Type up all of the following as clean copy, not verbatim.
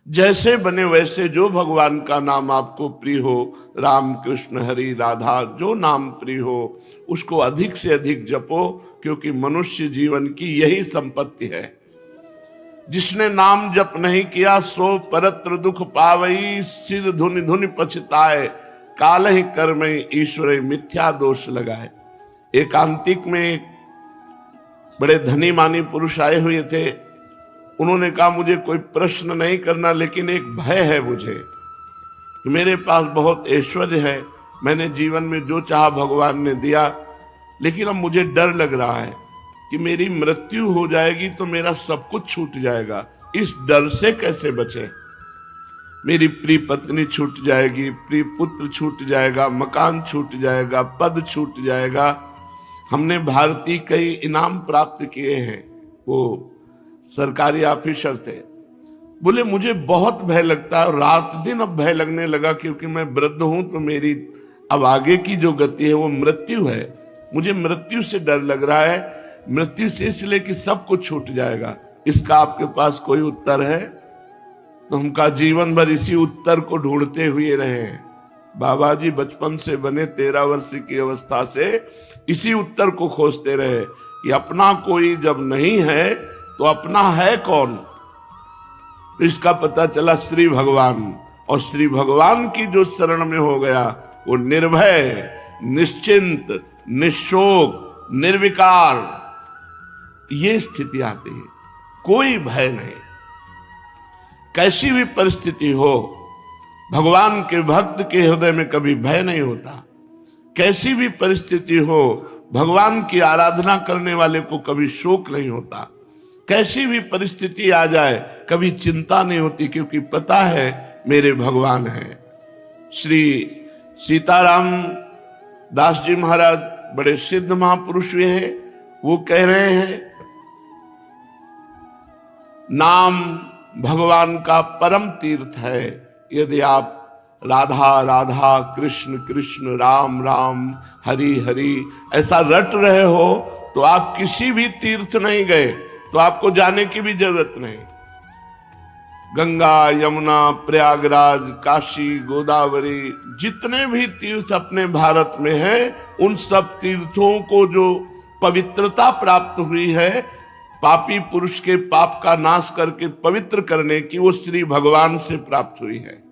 जैसे बने वैसे, जो भगवान का नाम आपको प्रिय हो, राम कृष्ण हरि राधा, जो नाम प्रिय हो उसको अधिक से अधिक जपो, क्योंकि मनुष्य जीवन की यही संपत्ति है। जिसने नाम जप नहीं किया सो परत्र दुख पावई, सिर धुनि धुनि पछताए, काल ही कर्म ईश्वर मिथ्या दोष लगाए। एकांतिक में एक बड़े धनी मानी पुरुष आए हुए थे। उन्होंने कहा मुझे कोई प्रश्न नहीं करना, लेकिन एक भय है मुझे। मेरे पास बहुत ऐश्वर्य है, मैंने जीवन में जो चाहा भगवान ने दिया, लेकिन अब मुझे डर लग रहा है कि मेरी मृत्यु हो जाएगी तो मेरा सब कुछ छूट जाएगा। इस डर से कैसे बचे? मेरी प्रिय पत्नी छूट जाएगी, प्रिय पुत्र छूट जाएगा, मकान छूट जाएगा, पद छूट जाएगा। हमने भारतीय कई इनाम प्राप्त किए हैं, वो सरकारी ऑफिसर थे। बोले मुझे बहुत भय लगता है, रात दिन अब भय लगने लगा, क्योंकि मैं वृद्ध हूं तो मेरी अब आगे की जो गति है वो मृत्यु है। मुझे मृत्यु से डर लग रहा है, मृत्यु से इसलिए कि सब कुछ छूट जाएगा। इसका आपके पास कोई उत्तर है? तो हम का जीवन भर इसी उत्तर को ढूंढते हुए रहे हैं। बाबा जी बचपन से बने 13 वर्ष की अवस्था से इसी उत्तर को खोजते रहे कि अपना कोई जब नहीं है तो अपना है कौन। तो इसका पता चला श्री भगवान, और श्री भगवान की जो शरण में हो गया वो निर्भय, निश्चिंत, निशोक, निर्विकार, ये स्थिति आती है। कोई भय नहीं, कैसी भी परिस्थिति हो, भगवान के भक्त के हृदय में कभी भय नहीं होता। कैसी भी परिस्थिति हो, भगवान की आराधना करने वाले को कभी शोक नहीं होता। कैसी भी परिस्थिति आ जाए कभी चिंता नहीं होती, क्योंकि पता है मेरे भगवान हैं। श्री सीताराम दास जी महाराज बड़े सिद्ध महापुरुष हुए हैं। वो कह रहे हैं नाम भगवान का परम तीर्थ है। यदि आप राधा राधा, कृष्ण कृष्ण, राम राम, हरि हरि ऐसा रट रहे हो तो आप किसी भी तीर्थ नहीं गए, तो आपको जाने की भी जरूरत नहीं। गंगा, यमुना, प्रयागराज, काशी, गोदावरी, जितने भी तीर्थ अपने भारत में हैं, उन सब तीर्थों को जो पवित्रता प्राप्त हुई है, पापी पुरुष के पाप का नाश करके पवित्र करने की, वो श्री भगवान से प्राप्त हुई है।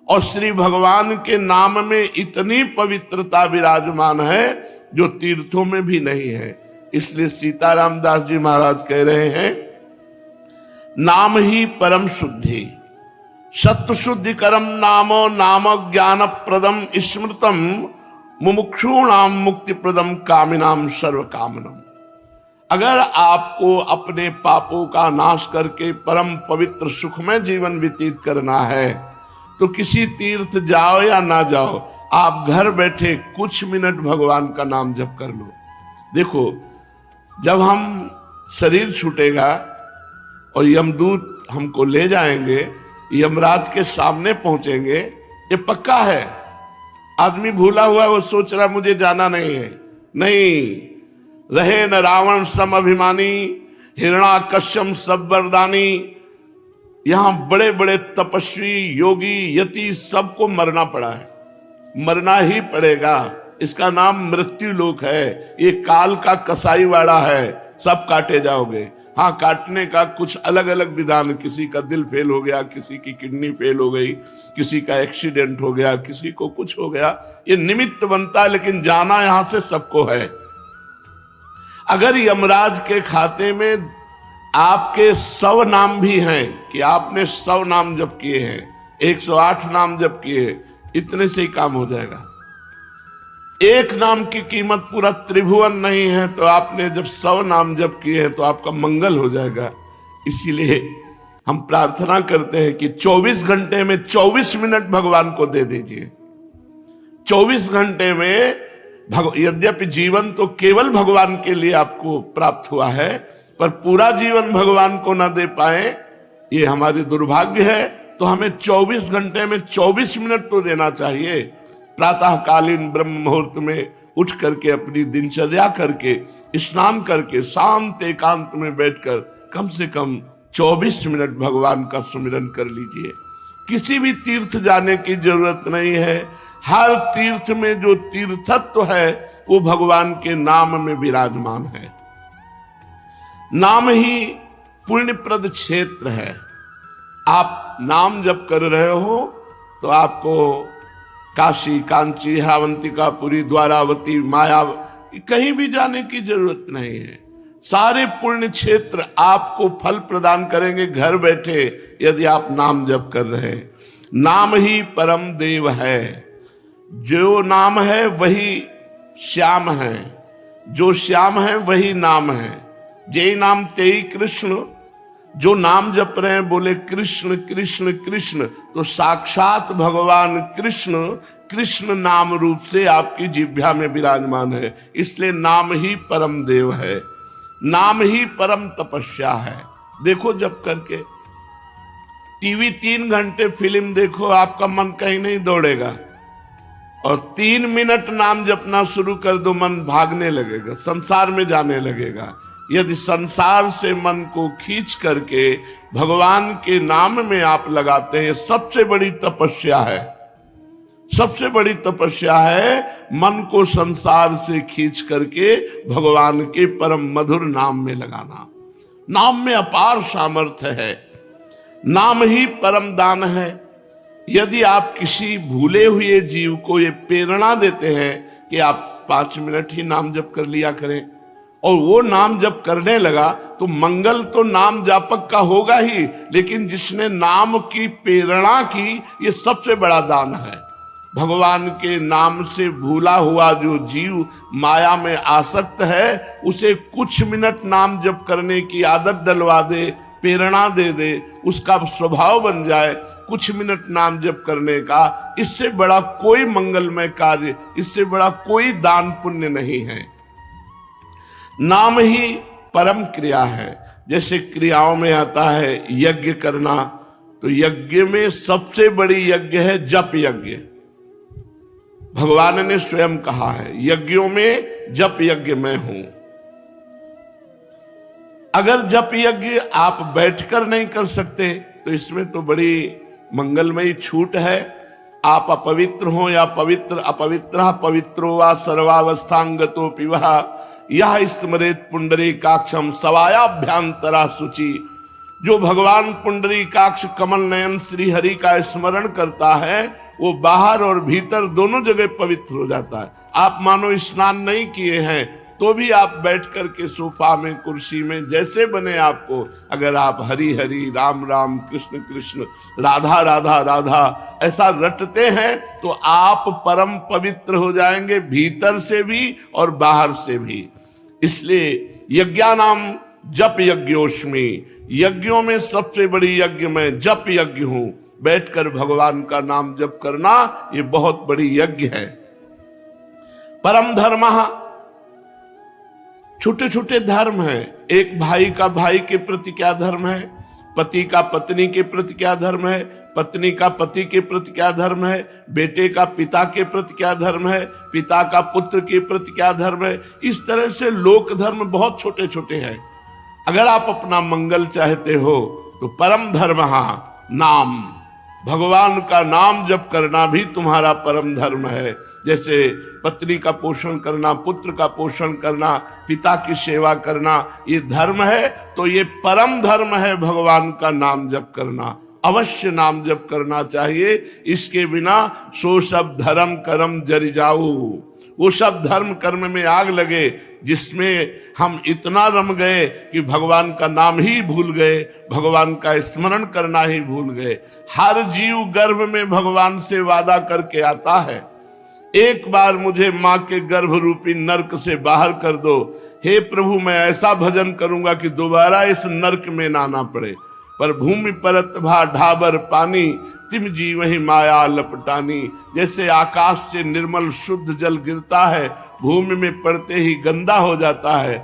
और श्री भगवान के नाम में इतनी पवित्रता विराजमान है जो तीर्थों में भी नहीं है। इसलिए सीताराम दास जी महाराज कह रहे हैं नाम ही परम शुद्धि, सत्व शुद्धि करम नामो, नाम ज्ञान प्रदम स्मृतम, मुमुक्षूणाम मुक्ति प्रदम, कामिनाम सर्व कामनम। अगर आपको अपने पापों का नाश करके परम पवित्र सुखमय जीवन व्यतीत करना है तो किसी तीर्थ जाओ या ना जाओ, आप घर बैठे कुछ मिनट भगवान का नाम जप कर लो। देखो, जब हम शरीर छूटेगा और यमदूत हमको ले जाएंगे, यमराज के सामने पहुंचेंगे, ये पक्का है। आदमी भूला हुआ, वो सोच रहा मुझे जाना नहीं है। नहीं, रहे न रावण सम अभिमानी, हिरणाकश्यप सब वरदानी। यहां बड़े बड़े तपस्वी, योगी, यति सबको मरना पड़ा है, मरना ही पड़ेगा। इसका नाम मृत्यु लोक है। ये काल का कसाईवाड़ा है, सब काटे जाओगे। हाँ, काटने का कुछ अलग अलग विधान, किसी का दिल फेल हो गया, किसी की किडनी फेल हो गई, किसी का एक्सीडेंट हो गया, किसी को कुछ हो गया, ये निमित्त बनता है, लेकिन जाना यहां से सबको है। अगर यमराज के खाते में आपके 100 नाम भी हैं कि आपने 100 नाम जप किए हैं, 108 नाम जप किए, इतने से ही काम हो जाएगा। एक नाम की कीमत पूरा त्रिभुवन नहीं है, तो आपने जब 100 नाम जप किए हैं तो आपका मंगल हो जाएगा। इसीलिए हम प्रार्थना करते हैं कि 24 घंटे में 24 मिनट भगवान को दे दीजिए। 24 घंटे में यद्यपि जीवन तो केवल भगवान के लिए आपको प्राप्त हुआ है, पर पूरा जीवन भगवान को ना दे पाए, ये हमारी दुर्भाग्य है। तो हमें 24 घंटे में 24 मिनट तो देना चाहिए। प्रातःकालीन ब्रह्म मुहूर्त में उठ करके, अपनी दिनचर्या करके, स्नान करके, शांत एकांत में बैठकर कम से कम 24 मिनट भगवान का सुमिरन कर लीजिए। किसी भी तीर्थ जाने की जरूरत नहीं है। हर तीर्थ में जो तीर्थत्व है वो भगवान के नाम में विराजमान है। नाम ही पुण्यप्रद क्षेत्र है। आप नाम जप कर रहे हो तो आपको काशी, कांची, अवंतिका, पुरी, द्वारावती, माया कहीं भी जाने की जरूरत नहीं है। सारे पुण्य क्षेत्र आपको फल प्रदान करेंगे घर बैठे, यदि आप नाम जप कर रहे हैं। नाम ही परम देव है। जो नाम है वही श्याम है, जो श्याम है वही नाम है। जय नाम तेई कृष्ण। जो नाम जप रहे हैं बोले कृष्ण कृष्ण कृष्ण, तो साक्षात भगवान कृष्ण कृष्ण नाम रूप से आपकी जिह्वा में विराजमान है। इसलिए नाम ही परम देव है, नाम ही परम तपस्या है। देखो जप करके टीवी 3 घंटे फिल्म देखो, आपका मन कहीं नहीं दौड़ेगा। और 3 मिनट नाम जपना शुरू कर दो, मन भागने लगेगा, संसार में जाने लगेगा। यदि संसार से मन को खींच करके भगवान के नाम में आप लगाते हैं, सबसे बड़ी तपस्या है। सबसे बड़ी तपस्या है मन को संसार से खींच करके भगवान के परम मधुर नाम में लगाना। नाम में अपार सामर्थ्य है। नाम ही परम दान है। यदि आप किसी भूले हुए जीव को ये प्रेरणा देते हैं कि आप 5 मिनट ही नाम जप कर लिया करें, और वो नाम जप करने लगा, तो मंगल तो नाम जापक का होगा ही, लेकिन जिसने नाम की प्रेरणा की, ये सबसे बड़ा दान है। भगवान के नाम से भूला हुआ जो जीव माया में आसक्त है, उसे कुछ मिनट नाम जप करने की आदत डलवा दे, प्रेरणा दे दे, उसका स्वभाव बन जाए कुछ मिनट नाम जप करने का। इससे बड़ा कोई मंगलमय कार्य, इससे बड़ा कोई दान पुण्य नहीं है। नाम ही परम क्रिया है। जैसे क्रियाओं में आता है यज्ञ करना, तो यज्ञ में सबसे बड़ी यज्ञ है जप यज्ञ। भगवान ने स्वयं कहा है यज्ञों में जप यज्ञ मैं हूं। अगर जप यज्ञ आप बैठकर नहीं कर सकते तो इसमें तो बड़ी मंगलमयी छूट है। आप अपवित्र हो या पवित्र, अपवित्र पवित्रो वा सर्वावस्थांगतो पिवः यह स्मरेत पुंडरीकाक्षम सवायाभ्यांतरा शुचि। जो भगवान पुंडरीकाक्ष कमल नयन श्री हरि का स्मरण करता है, वो बाहर और भीतर दोनों जगह पवित्र हो जाता है। आप मानो स्नान नहीं किए हैं तो भी आप बैठ कर के सोफा में, कुर्सी में, जैसे बने आपको, अगर आप हरि हरि, राम राम, कृष्ण कृष्ण, राधा राधा राधा ऐसा रटते हैं, तो आप परम पवित्र हो जाएंगे, भीतर से भी और बाहर से भी। इसलिए यज्ञानाम जप यज्ञोस्मि, यज्ञों में सबसे बड़ी यज्ञ मैं जप यज्ञ हूं। बैठकर भगवान का नाम जप करना ये बहुत बड़ी यज्ञ है। परम धर्म, छोटे छोटे धर्म हैं। एक भाई का भाई के प्रति क्या धर्म है, पति का पत्नी के प्रति क्या धर्म है, पत्नी का पति के प्रति क्या धर्म है, बेटे का पिता के प्रति क्या धर्म है, पिता का पुत्र के प्रति क्या धर्म है। इस तरह से लोक धर्म बहुत छोटे छोटे हैं। अगर आप अपना मंगल चाहते हो तो परम धर्म नाम, भगवान का नाम जप करना भी तुम्हारा परम धर्म है। जैसे पत्नी का पोषण करना, पुत्र का पोषण करना, पिता की सेवा करना, ये धर्म है। तो ये परम धर्म है भगवान का नाम जप करना। अवश्य नाम जप करना चाहिए। इसके बिना सो सब धर्म कर्म जरि जाऊ, वो सब धर्म कर्म में आग लगे जिसमें हम इतना रम गए कि भगवान का नाम ही भूल गए, भगवान का स्मरण करना ही भूल गए। हर जीव गर्भ में भगवान से वादा करके आता है, एक बार मुझे मां के गर्भ रूपी नरक से बाहर कर दो, हे प्रभु मैं ऐसा भजन करूंगा कि दोबारा इस नरक में ना आना पड़े। पर भूमि परत भा ढाबर पानी, तिम जी वही माया लपटानी। जैसे आकाश से निर्मल शुद्ध जल गिरता है, भूमि में पड़ते ही गंदा हो जाता है,